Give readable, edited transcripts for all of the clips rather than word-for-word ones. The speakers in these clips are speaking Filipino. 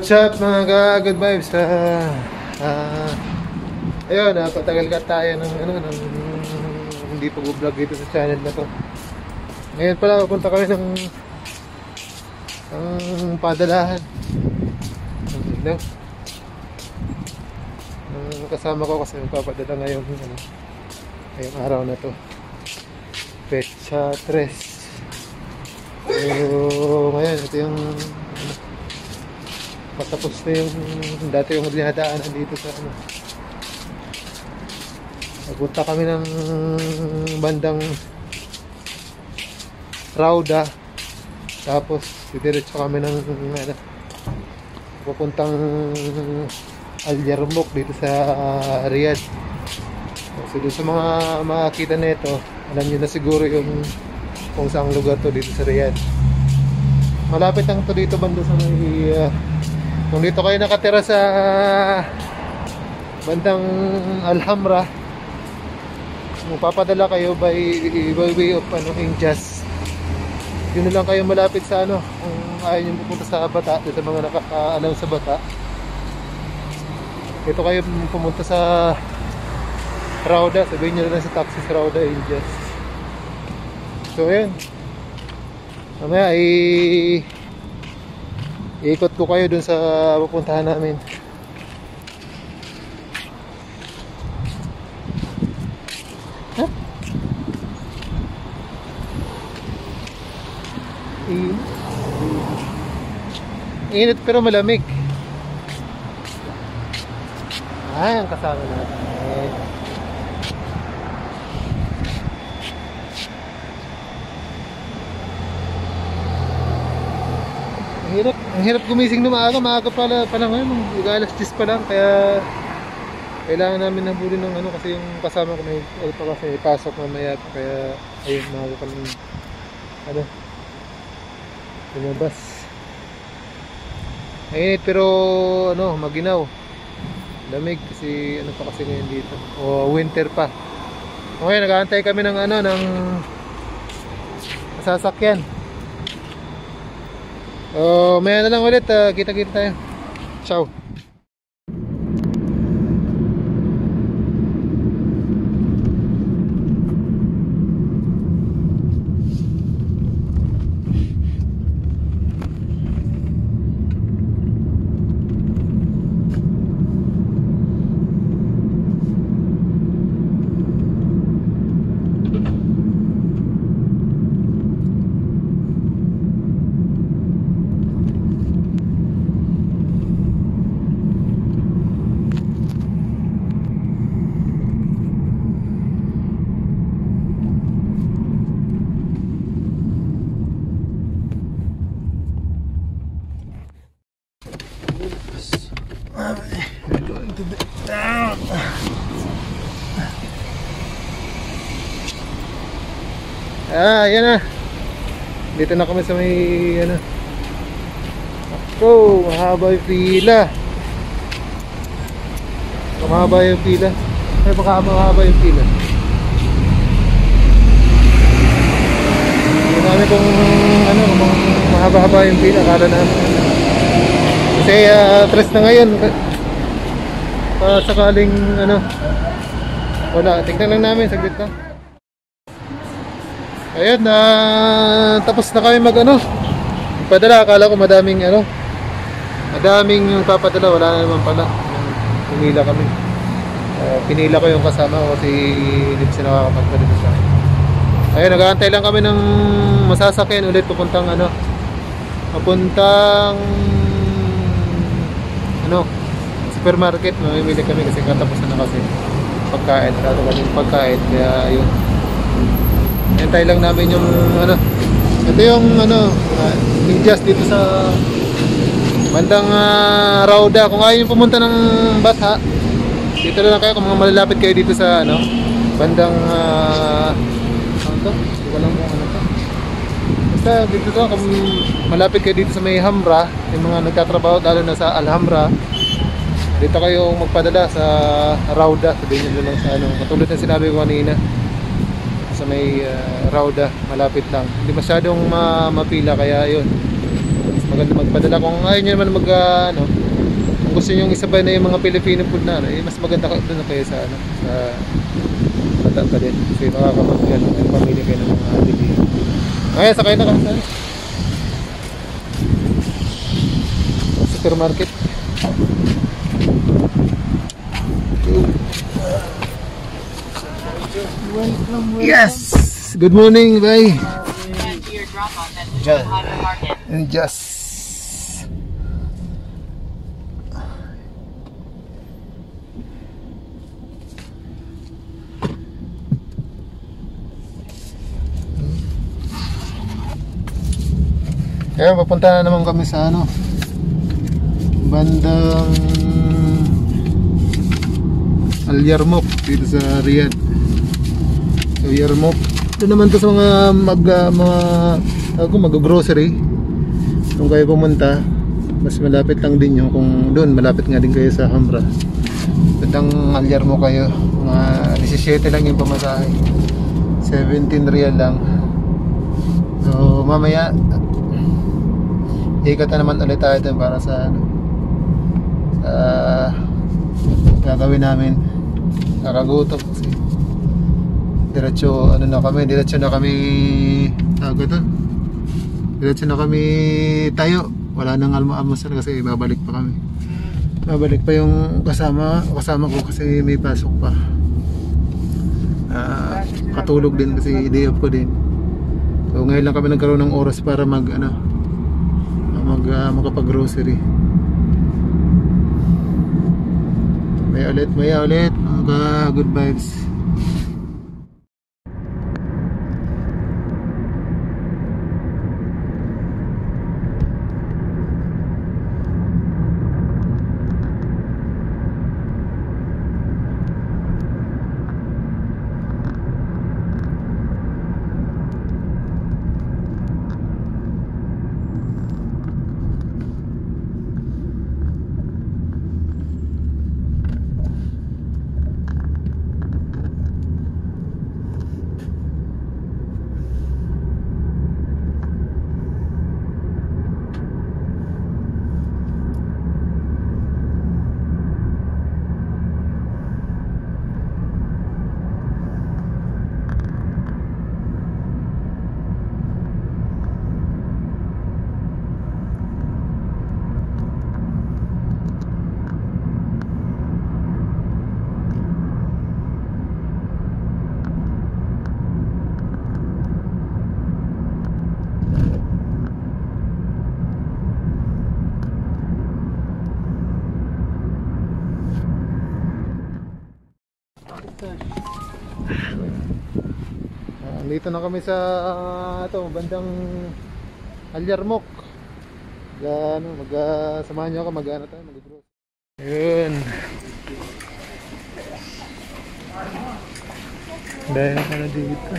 What's up mga good vibes? Ayun, patagal ka tayo ng hindi pag-vlog dito sa channel na to. Ngayon pala pupunta kami ng padalahan. Kasama ko kasi magpapadala ngayong araw na to. Petsa 3. So, ngayon ito yung patapos na yung dati yung dinadaanan dito sa nagpunta kami ng bandang Rauda, tapos didiretso kami ng pupuntang Al Yarmouk dito sa Riyadh. So doon sa mga makakita nito, alam niyo na siguro yung kung saang lugar to dito sa Riyadh. Malapit lang to dito banda sa may kung dito kayo nakatira sa bandang Alhamra, magpapadala kayo by way of Hinjas, yun na lang kayo malapit sa kung ayaw nyo pupunta sa Bata, dito sa mga nakakaalam sa Bata, dito kayo pumunta sa Rauda, sabihin nyo na lang sa taxi sa Rauda Hinjas. So yun, mamaya iikot ko kayo dun sa pupuntahan namin. Huh? Init pero malamig. Ang kasama natin. Ang hirap gumising na maaga pala ngayon, alas 10 pa lang, kaya kailangan namin nabuli ng kasi yung kasama ko may kasi pasok mamaya, kaya ayun, maaga kami lumabas. Mainit pero maginaw, lamig kasi pa kasi ngayon dito, o winter pa. Okay, nag-aantay kami ng ng sasakyan. Maya na lang ulit, kita-kita tayo. Ciao. We're going to the down. Yan na. Dito na kami sa may Ako, mahaba yung pila. Mahaba yung pila. Ay, baka mahaba yung pila. Hindi namin kung kung mahaba-haba yung pila. Akala namin kasi tres na ngayon, sakaling wala, tingnan lang namin saglit na. Ayun, tapos na kami magpadala. Akala ko madaming papadala, wala na naman pala. Pinila kami, pinila ko yung kasama ko kasi hindi siya nakakapagpadala sa akin. Ayun, nag-aantay lang kami ng masasakyan ulit papuntang supermarket. Mamimili kami kasi katapusan na kasi pagkain, kaya yun, hintay lang namin yung ito yung Hinjas dito sa bandang Rauda. Kung ayaw yung pumunta ng Bata, dito na lang kayo. Kung mga malalapit kayo dito sa bandang basta dito to, kung malapit kayo dito sa may Hamra, yung mga nagtatrabaho lalo na sa Alhamra, dito kayo magpadala sa Rauda. Sabihin nyo lang sa katulad ng sinabi ko kanina, sa may Rauda, malapit lang, hindi masyadong mapila, kaya yun, mas maganda magpadala. Kung ayaw nyo naman mag ano, kung gusto nyo isabay na yung mga Filipino food na mas maganda ka doon kayo sa ano, sa bata pa din kasi makakapag ano, may pamilya kayo ng mga Pilipino. Kaya sakay na kami sa supermarket. Welcome. Yes! Good morning, bye! Your drop-off at Just, Market. and just kaya papunta na naman kami sa ano, bandang Al Yarmouk dito sa Riyadh. So Yarmouk ito naman to sa mga mag-grocery. Kung kayo pumunta, mas malapit lang din yung kung doon, malapit nga din kayo sa Hamra. Bandang Al Yarmouk kayo, mga 17 lang yung pamasahe, 17 riyal lang. So mamaya ikot na naman ulit tayo dun para sa ano, sa gagawin namin. Nakagutom kasi diretso na kami tayo, wala nang almusal kasi babalik pa yung kasama ko kasi may pasok pa. Katulog din kasi day off ko din. So ngayon lang kami nagkaroon ng oras para makapag-grocery. May ulit mga good vibes. Dito na kami sa bandang Al Yarmouk. Samahan nyo ako, mag-ano tayo, mag-grocery. Ayun. Dahil na na dito.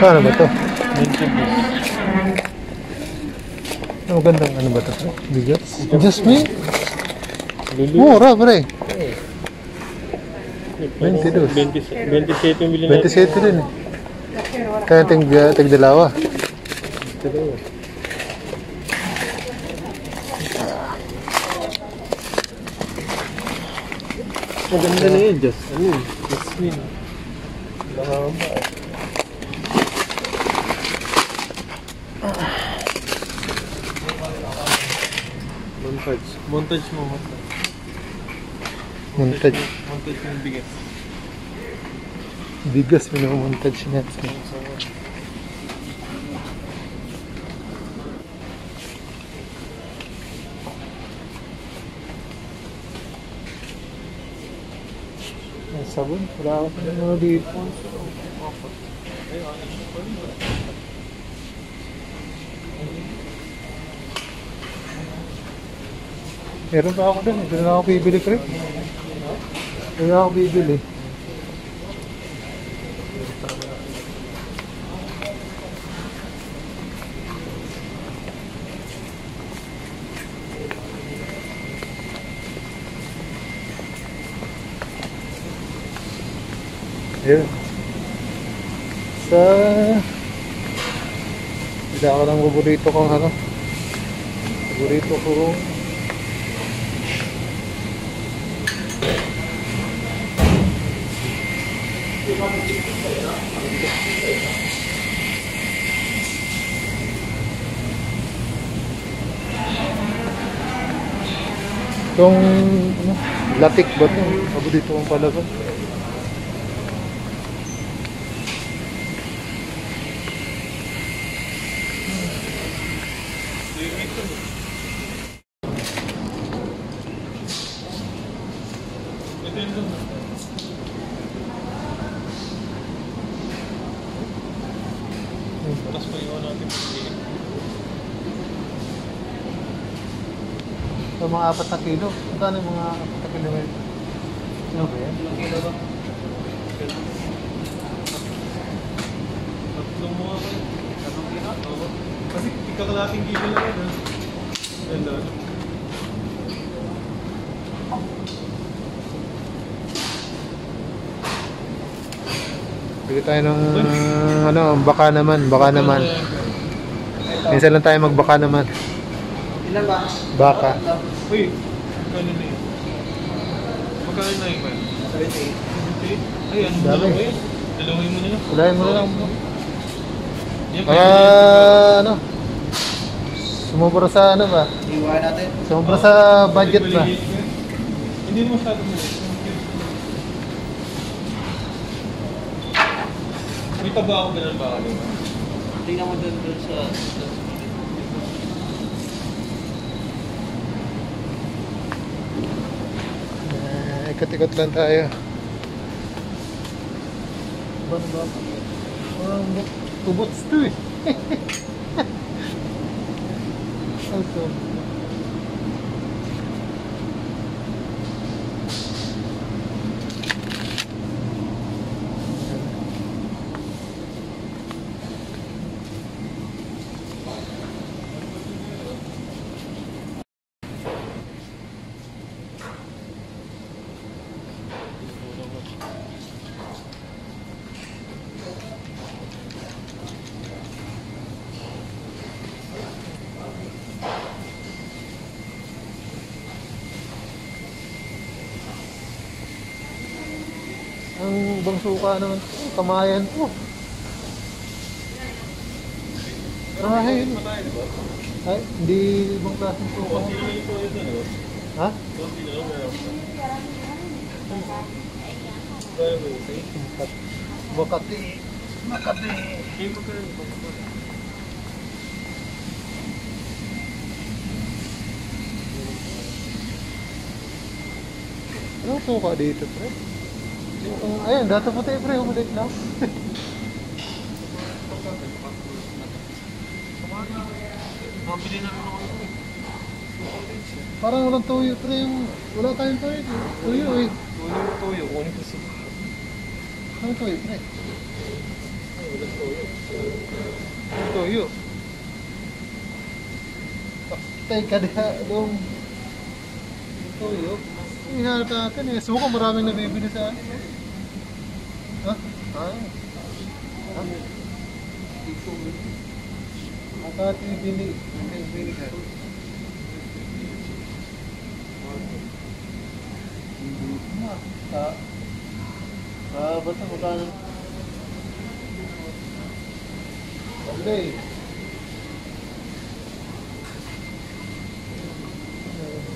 Ano ba to? Ang gandang ano ba to? Bigas? Jasmine? Mura pre. 22. 27 yung bilhin 27 din eh. Kaya tig-dalawa. Maganda na yun, Jasmine. Lahaba. Montage mo. Montage yung bigas. Bigas montage niya. Sabon, wala ako ng mga dito. Meron pa ako dun, ito na ako bibili ko rin. Ito na ako bibili. Yun. Sa... Hindi ako ng paborito kong ano. Paborito ko. Itong ano, latik ba ito? Paborito kong palaban. Tapos pa iwan natin. So, mga 4 na kilo. Magkano yung mga 4 na kilo? Ano ba yan? Ilang kilo ba? Tatlong mga kayo. Tatlong kilo? Oo. Kasi ikakalating kilo lang yan. Yan lang. Bili tayo ng ano, baka naman. Minsan lang tayo magbaka naman. Ilan ba? Baka. Uy, magkano na yun? Magkano na yun ba? 78. Ay, ano mo Dami. na ba yun? Dalawin mo na lang. Kulayan mo na lang. Yan, Para ano, sumubra sa ano ba? Iwan natin. Sumubra sa budget ba? Hindi mo masyado mo. May taba ako ganun ba? Tingnan mo doon sa... Ikot-ikot lang tayo. Ano ba? Parang tubots to eh. Ito. Ang bang suka naman, kamayan po. Ay, ay, hindi ibang klaseng suka. Ha? Makati. Ano suka dito, pre? Ayun, dito puti, pre. Umulit lang. Mabili na rin ako. Parang walang tuyo, pre. Wala tayong tuyo. Tuyo eh. Tuyo. Kunin ko sa... Ano tuyo, pre? Ay, wala tuyo. Ano tuyo? Patay ka diha doon. Tuyo. Hinahanap natin eh. Suka maraming nabibili sa akin. Ha? Ah. Ha? Makati bili. Bili ka. Ba't ang magkano? Okay.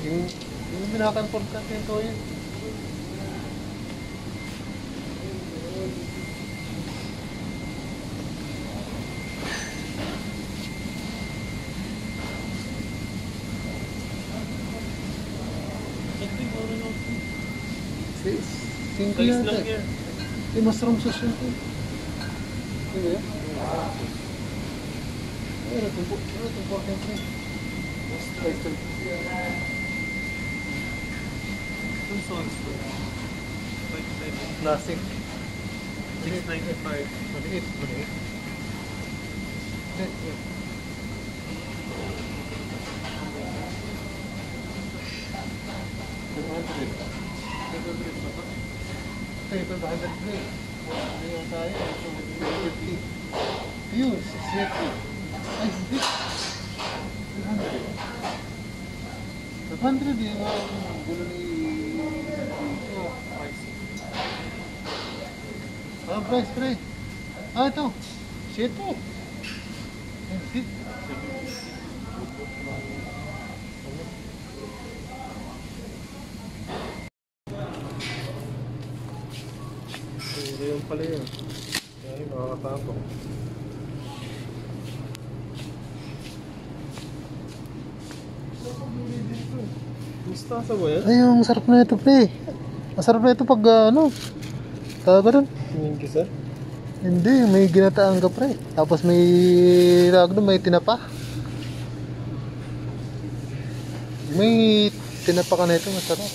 Yung pinakan-confront natin ito yun. Cinco Size yata lang eh. yan. Mushroom sauce yun po. Di ba yan? Ano ito po? Siyempre. Yung sauce ko. Classic. 695. Maliit. Ito ba 100 grade? Ayun tayo. 50. Fuse, 60. Ay, hindi. 300. 500 yung gulo ni... price, pre. Ito. Shit po. Hindi. Hindi yung pala yun. Kaya makakatapok. Mustasa ba yan? Ay, ang sarap na ito, pre. Masarap na ito pag ano. Tawag ba doon? Tingin ka, sir? Hindi, may ginataan ka, pre. Tapos may tawag doon, may tinapa. May tinapa ka na ito, masarap.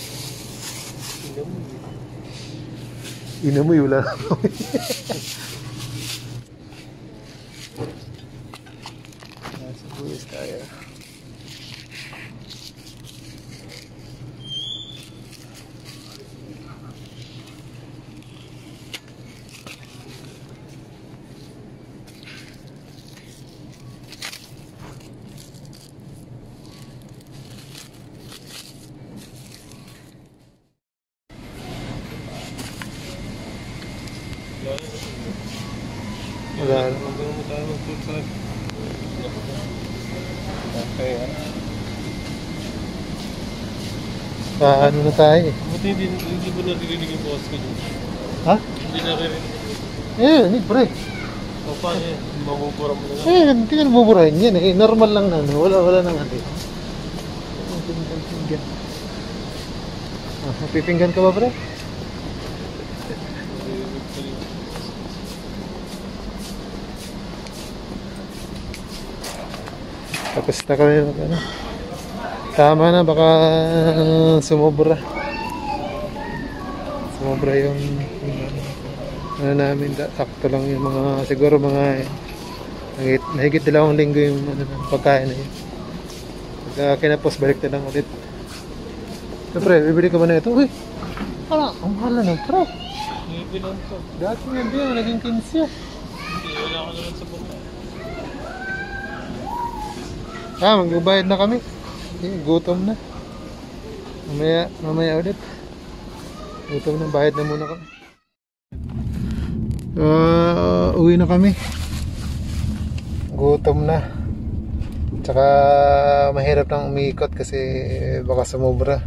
Inamoy, wala na. Nasa buwis tayo. Wala na. Magkano mo tayo mag-tour sa... Okay, Ano na tayo eh. Buti hindi ba naririnig yung boss ko dyan? Ha? Hindi naririnig. Hindi, pre. O paano yan? Mabubura mo na lang. Hindi ka nabuburahin yan eh. Normal lang na ano. Wala nang ano eh. Pinggan. Mapipinggan ka ba, pre? Naririnig pa rin. Tapos na kami ano. Tama na, baka sumobra. Sumobra yung ano namin, sakto lang yung mga, siguro mga nahigit 2 linggo yung ano, pagkain na yun. Pagka kinapos, balik na lang ulit. So, pre, bibili ka ba na ito? Uy, ang mahal na, pre. Hindi lang to. Dati nga din, naging 15. Hindi, wala ka naman sa buka. Magbabayad na kami. Gutom na. Mamaya ulit. Gutom na, bayad na muna kami. Uwi na kami. Gutom na. Tsaka mahirap nang umiikot kasi baka sumobra.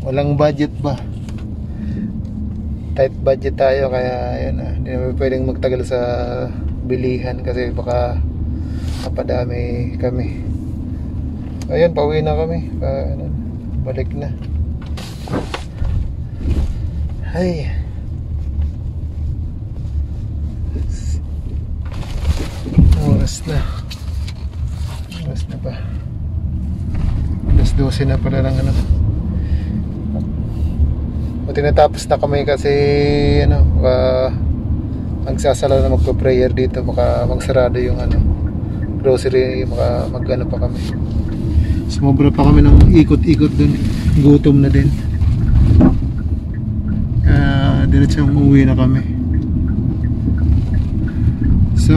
Walang budget ba? Tight budget tayo kaya yun, hindi naman pwedeng magtagal sa bilihan kasi baka napadami kami. Ayun, pauwi na kami. Balik na. Ay. Oras na ba? Alas 12 na pala lang ano. Buti natapos na kami kasi ano, magsasala na magpa-prayer dito, magsarado yung ano, grocery, mag-ano pa kami. Sumobra pa kami ng ikot-ikot dun. Gutom na din. Diretsong uwi na kami. So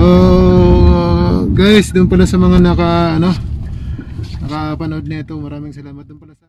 guys, doon pala sa mga nakapanood nito, maraming salamat doon pala sa